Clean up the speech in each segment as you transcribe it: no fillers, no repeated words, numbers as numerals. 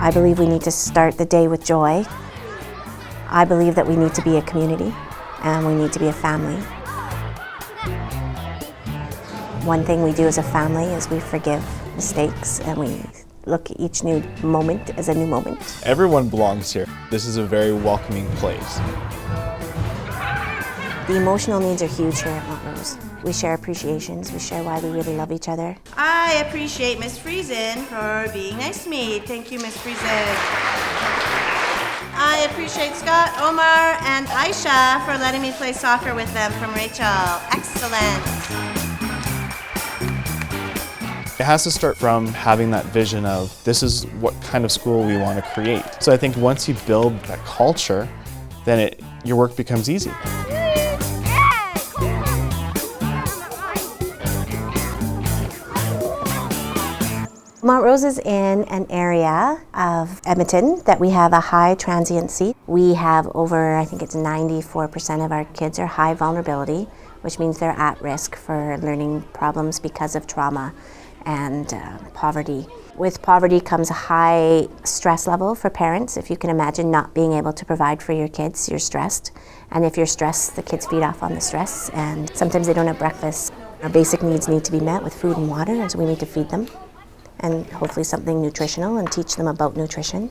I believe we need to start the day with joy. I believe that we need to be a community and we need to be a family. One thing we do as a family is we forgive mistakes and we look at each new moment as a new moment. Everyone belongs here. This is a very welcoming place. The emotional needs are huge here at Montrose. We share appreciations, we share why we really love each other. I appreciate Miss Friesen for being nice to me. Thank you, Miss Friesen. I appreciate Scott, Omar, and Aisha for letting me play soccer with them from Rachel. Excellent. It has to start from having that vision of this is what kind of school we want to create. So I think once you build that culture, then your work becomes easy. Montrose is in an area of Edmonton that we have a high transiency. We have over, I think it's 94% of our kids are high vulnerability, which means they're at risk for learning problems because of trauma and poverty. With poverty comes a high stress level for parents. If you can imagine not being able to provide for your kids, you're stressed. And if you're stressed, the kids feed off on the stress, and sometimes they don't have breakfast. Our basic needs need to be met with food and water, and so we need to feed them. And hopefully something nutritional and teach them about nutrition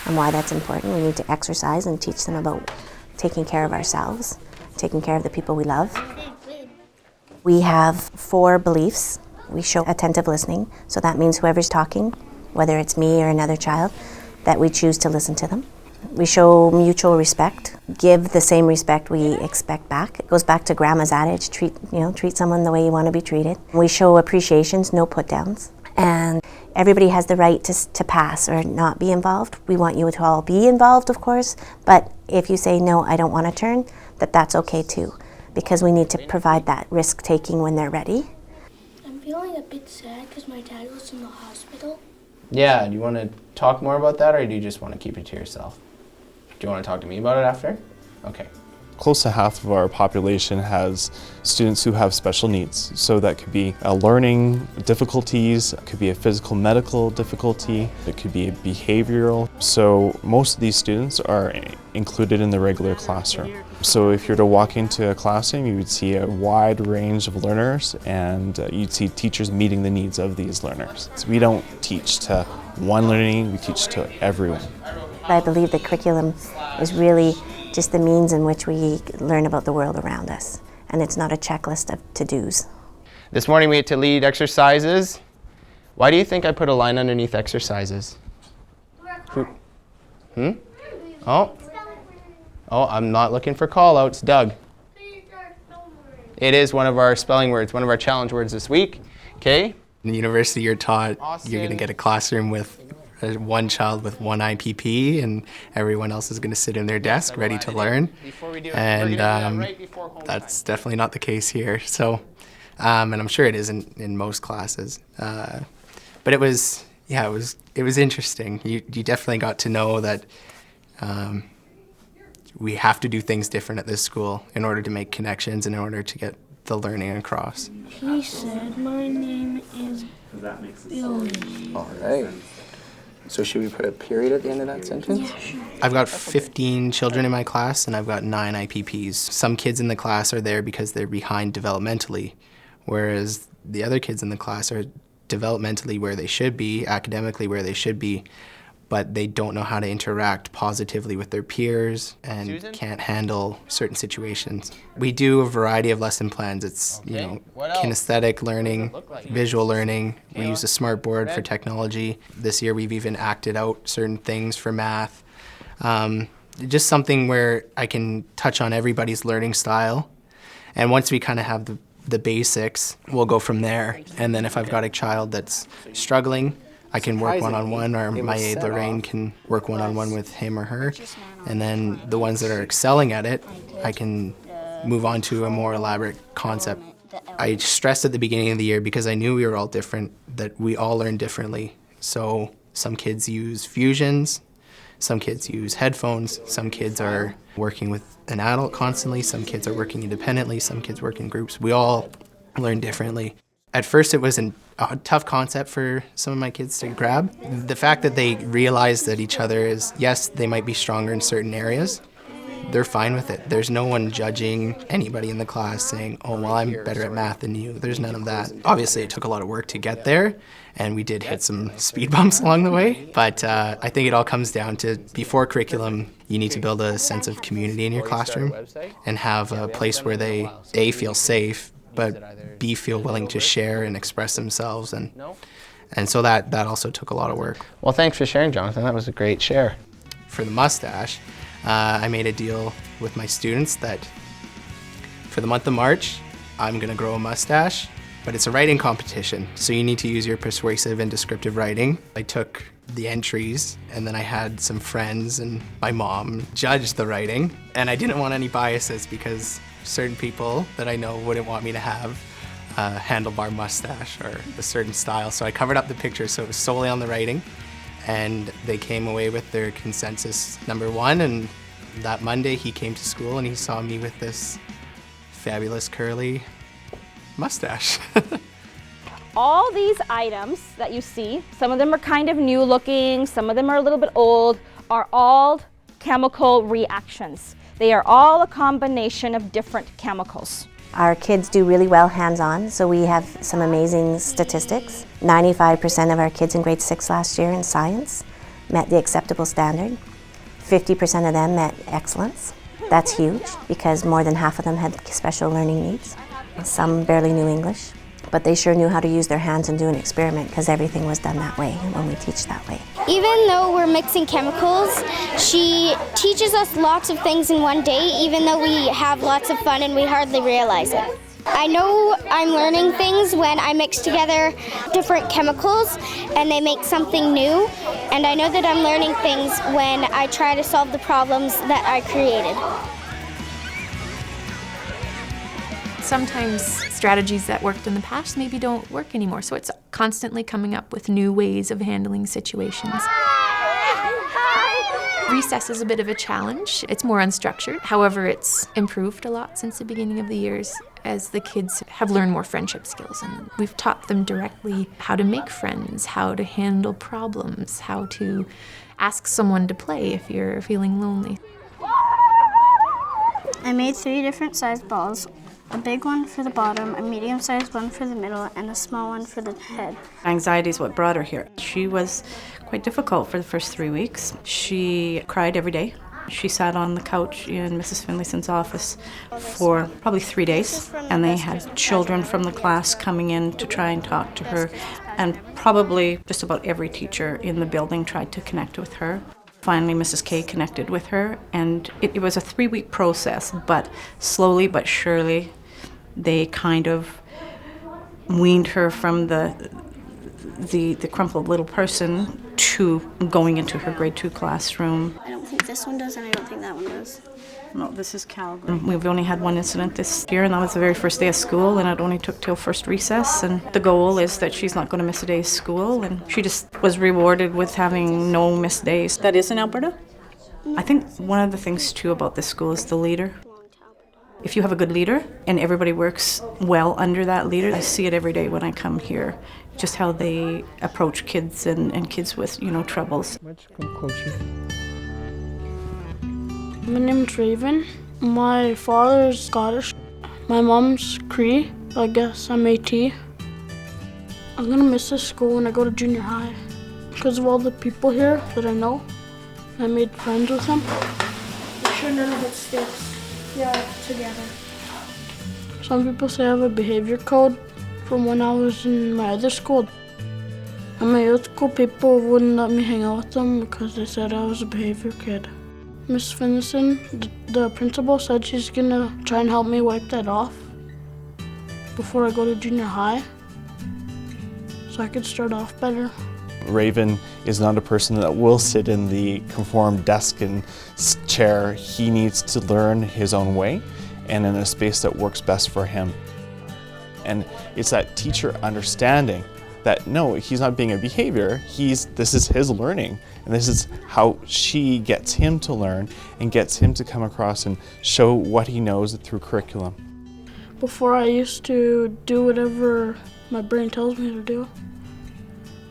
and why that's important. We need to exercise and teach them about taking care of ourselves, taking care of the people we love. We have 4 beliefs. We show attentive listening, so that means whoever's talking, whether it's me or another child, that we choose to listen to them. We show mutual respect, give the same respect we expect back. It goes back to Grandma's adage, treat someone the way you want to be treated. We show appreciations, no put-downs. And everybody has the right to pass or not be involved. We want you to all be involved, of course, but if you say, no, I don't want to turn, that's okay too, because we need to provide that risk-taking when they're ready. I'm feeling a bit sad because my dad was in the hospital. Yeah, do you want to talk more about that, or do you just want to keep it to yourself? Do you want to talk to me about it after? Okay. Close to half of our population has students who have special needs. So that could be learning difficulties, it could be a physical medical difficulty, it could be a behavioral. So most of these students are included in the regular classroom. So if you were to walk into a classroom, you would see a wide range of learners, and you'd see teachers meeting the needs of these learners. So we don't teach to one learning, we teach to everyone. I believe the curriculum is really just the means in which we learn about the world around us, and it's not a checklist of to-dos. This morning we had to lead exercises. Why do you think I put a line underneath exercises? Oh, I'm not looking for call-outs. Doug. It is one of our spelling words, one of our challenge words this week. Okay. In the university you're taught you're going to get a classroom with one child with one IPP, and everyone else is going to sit in their desk ready to learn. And that's definitely not the case here. So, and I'm sure it isn't in most classes. But it was interesting. You definitely got to know that we have to do things different at this school in order to make connections and in order to get the learning across. He said, my name is Billy. All right. So should we put a period at the end of that sentence? Yeah, sure. I've got 15 children in my class, and I've got 9 IPPs. Some kids in the class are there because they're behind developmentally, whereas the other kids in the class are developmentally where they should be, academically where they should be, but they don't know how to interact positively with their peers and can't handle certain situations. We do a variety of lesson plans. It's kinesthetic learning, visual learning. We use a smart board for technology. This year we've even acted out certain things for math. Just something where I can touch on everybody's learning style. And once we kind of have the basics, we'll go from there. And then if I've got a child that's struggling, I can work one-on-one, or my aide Lorraine can work one-on-one with him or her. And then the ones that are excelling at it, I can move on to a more elaborate concept. I stressed at the beginning of the year, because I knew we were all different, that we all learn differently. So some kids use fusions, some kids use headphones, some kids are working with an adult constantly, some kids are working independently, some kids work in groups. We all learn differently. At first it was a tough concept for some of my kids to grab. The fact that they realize that each other is, yes, they might be stronger in certain areas, they're fine with it. There's no one judging anybody in the class saying, oh, well, I'm better at math than you. There's none of that. Obviously, it took a lot of work to get there, and we did hit some speed bumps along the way. But I think it all comes down to, before curriculum, you need to build a sense of community in your classroom and have a place where they, A, feel safe, but B, feel willing to share and express themselves. And so that also took a lot of work. Well, thanks for sharing, Jonathan. That was a great share. For the mustache, I made a deal with my students that for the month of March, I'm gonna grow a mustache, but it's a writing competition, so you need to use your persuasive and descriptive writing. I took the entries, and then I had some friends and my mom judge the writing, and I didn't want any biases because certain people that I know wouldn't want me to have a handlebar mustache or a certain style, so I covered up the picture so it was solely on the writing. And they came away with their consensus number one, and that Monday he came to school and he saw me with this fabulous curly mustache. All these items that you see, some of them are kind of new looking, some of them are a little bit old, are all chemical reactions. They are all a combination of different chemicals. Our kids do really well hands-on, so we have some amazing statistics. 95% of our kids in grade 6 last year in science met the acceptable standard. 50% of them met excellence. That's huge because more than half of them had special learning needs. Some barely knew English, but they sure knew how to use their hands and do an experiment because everything was done that way when we teach that way. Even though we're mixing chemicals, she teaches us lots of things in one day, even though we have lots of fun and we hardly realize it. I know I'm learning things when I mix together different chemicals and they make something new, and I know that I'm learning things when I try to solve the problems that I created. Sometimes strategies that worked in the past maybe don't work anymore, so it's constantly coming up with new ways of handling situations. Recess is a bit of a challenge. It's more unstructured. However, it's improved a lot since the beginning of the years as the kids have learned more friendship skills. And we've taught them directly how to make friends, how to handle problems, how to ask someone to play if you're feeling lonely. I made 3 different sized balls. A big one for the bottom, a medium-sized one for the middle, and a small one for the head. Anxiety is what brought her here. She was quite difficult for the first 3 weeks. She cried every day. She sat on the couch in Mrs. Finlayson's office for probably 3 days, and they had children from the class coming in to try and talk to her, and probably just about every teacher in the building tried to connect with her. Finally, Mrs. K connected with her, and it was a 3-week process, but slowly but surely, they kind of weaned her from the crumpled little person to going into her grade 2 classroom. I don't think this one does, and I don't think that one does. No, this is Calgary. We've only had one incident this year, and that was the very first day of school, and it only took till first recess. And the goal is that she's not going to miss a day of school, and she just was rewarded with having no missed days. That is in Alberta? I think one of the things, too, about this school is the leader. If you have a good leader, and everybody works well under that leader, I see it every day when I come here, just how they approach kids and kids with, troubles. My name's Raven. My father is Scottish. My mom's Cree. I guess I'm AT. I'm gonna miss this school when I go to junior high because of all the people here that I know. I made friends with them. We should none of it sticks. Yeah, together. Some people say I have a behavior code from when I was in my other school. At my old school, people wouldn't let me hang out with them because they said I was a behavior kid. Miss Finlayson, the principal, said she's gonna try and help me wipe that off before I go to junior high so I could start off better. Raven is not a person that will sit in the conformed desk and chair. He needs to learn his own way and in a space that works best for him. And it's that teacher understanding that no, he's not being a behavior, this is his learning, and this is how she gets him to learn and gets him to come across and show what he knows through curriculum. Before I used to do whatever my brain tells me to do.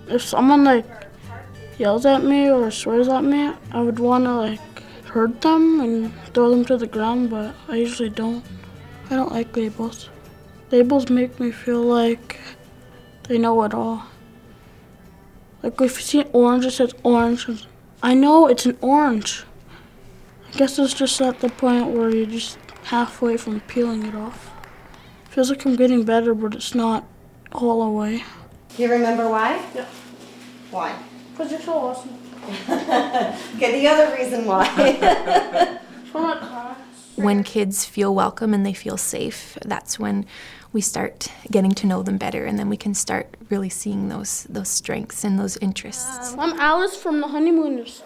If someone yells at me or swears at me, I would want to hurt them and throw them to the ground, but I usually don't. I don't like labels. Labels make me feel like they know it all. Like if you see an orange, it says orange. I know it's an orange. I guess it's just at the point where you're just halfway from peeling it off. Feels like I'm getting better, but it's not all the way. Do you remember why? Yeah. Why? Because you're so awesome. Okay, the other reason why. For my class. When kids feel welcome and they feel safe, that's when we start getting to know them better, and then we can start really seeing those strengths and those interests. I'm Alice from The Honeymooners.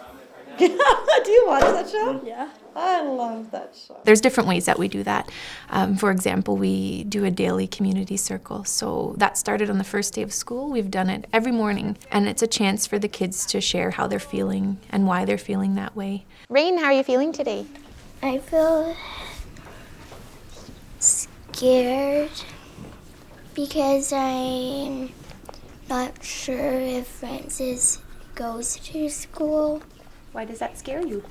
Do you watch that show? Yeah. I love that show. There's different ways that we do that. For example, we do a daily community circle. So that started on the first day of school. We've done it every morning, and it's a chance for the kids to share how they're feeling and why they're feeling that way. Rain, how are you feeling today? I feel scared because I'm not sure if Francis goes to school. Why does that scare you?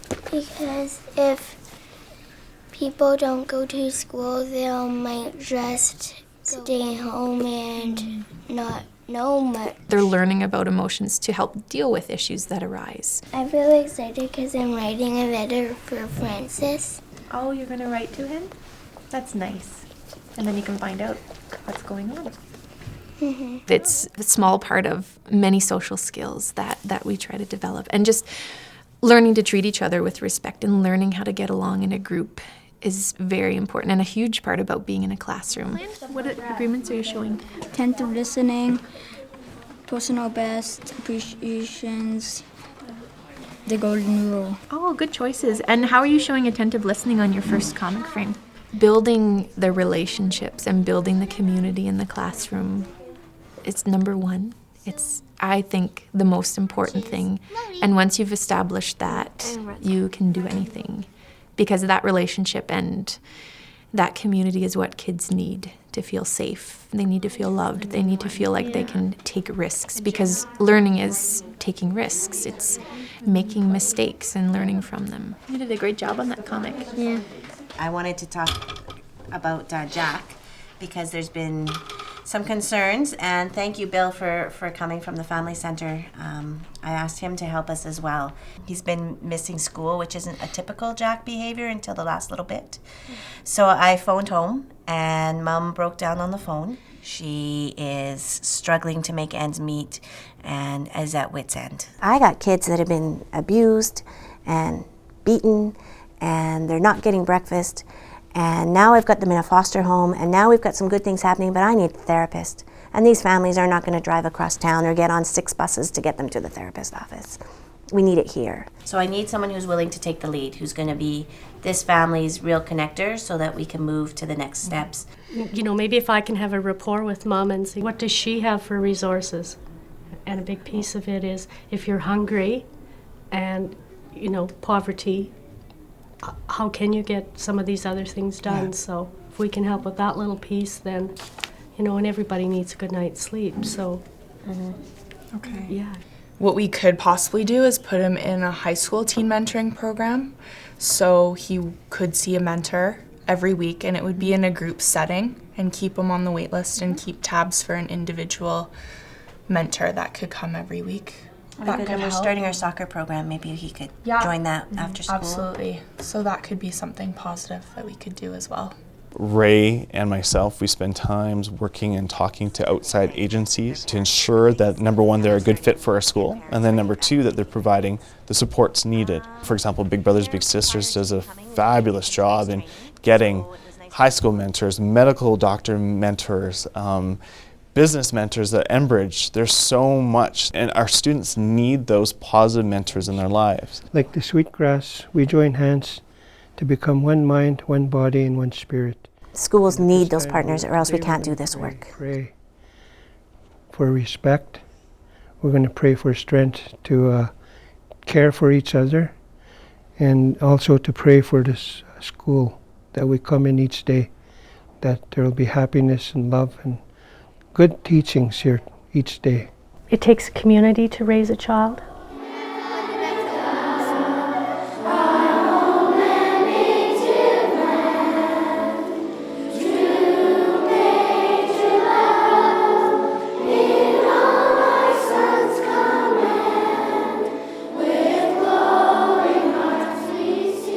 Because if people don't go to school, they might just stay home and not know much. They're learning about emotions to help deal with issues that arise. I'm really excited because I'm writing a letter for Francis. Oh, you're going to write to him? That's nice. And then you can find out what's going on. Mm-hmm. It's a small part of many social skills that we try to develop. And just learning to treat each other with respect and learning how to get along in a group is very important and a huge part about being in a classroom. What agreements are you showing? Attentive listening, personal best, appreciations, the golden rule. Oh, good choices. And how are you showing attentive listening on your first comic frame? Building the relationships and building the community in the classroom, it's number one. It's, I think, the most important thing. And once you've established that, you can do anything. Because that relationship and that community is what kids need to feel safe. They need to feel loved. They need to feel like they can take risks. Because learning is taking risks. It's making mistakes and learning from them. You did a great job on that comic. Yeah. I wanted to talk about Jack because there's been some concerns, and thank you, Bill, for coming from the Family Center. I asked him to help us as well. He's been missing school, which isn't a typical Jack behavior until the last little bit. So I phoned home, and Mom broke down on the phone. She is struggling to make ends meet and is at wit's end. I got kids that have been abused and beaten, and they're not getting breakfast. And now I've got them in a foster home, and now we've got some good things happening, but I need a therapist. And these families are not going to drive across town or get on 6 buses to get them to the therapist office. We need it here. So I need someone who's willing to take the lead, who's going to be this family's real connector so that we can move to the next steps. You know, maybe if I can have a rapport with Mom and see what does she have for resources. And a big piece of it is if you're hungry and, you know, poverty, how can you get some of these other things done? Yeah. So if we can help with that little piece, then, you know, and everybody needs a good night's sleep, so. Okay. Yeah. What we could possibly do is put him in a high school teen mentoring program, so he could see a mentor every week, and it would be in a group setting, and keep him on the wait list and keep tabs for an individual mentor that could come every week. And we're starting our soccer program. Maybe he could join that after school. Absolutely. So that could be something positive that we could do as well. Ray and myself, we spend times working and talking to outside agencies to ensure that, number one, they're a good fit for our school, and then number two, that they're providing the supports needed. For example, Big Brothers Big Sisters does a fabulous job in getting high school mentors, medical doctor mentors, business mentors at Enbridge. There's so much, and our students need those positive mentors in their lives. Like the sweetgrass, we join hands to become one mind, one body, and one spirit. Schools need those partners, or else we can't do this work. Pray for respect. We're going to pray for strength to care for each other, and also to pray for this school that we come in each day, that there will be happiness and love and good teachings here each day. It takes community to raise a child.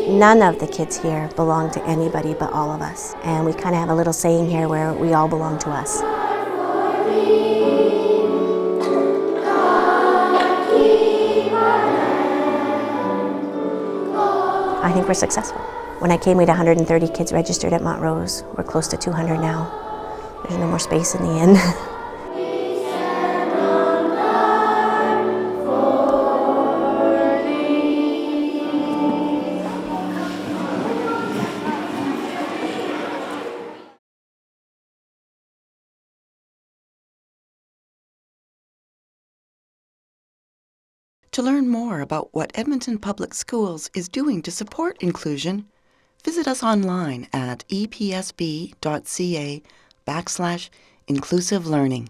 None of the kids here belong to anybody but all of us. And we kind of have a little saying here where we all belong to us. I think we're successful. When I came, we had 130 kids registered at Montrose. We're close to 200 now. There's no more space in the inn. To learn more about what Edmonton Public Schools is doing to support inclusion, visit us online at epsb.ca/inclusive learning.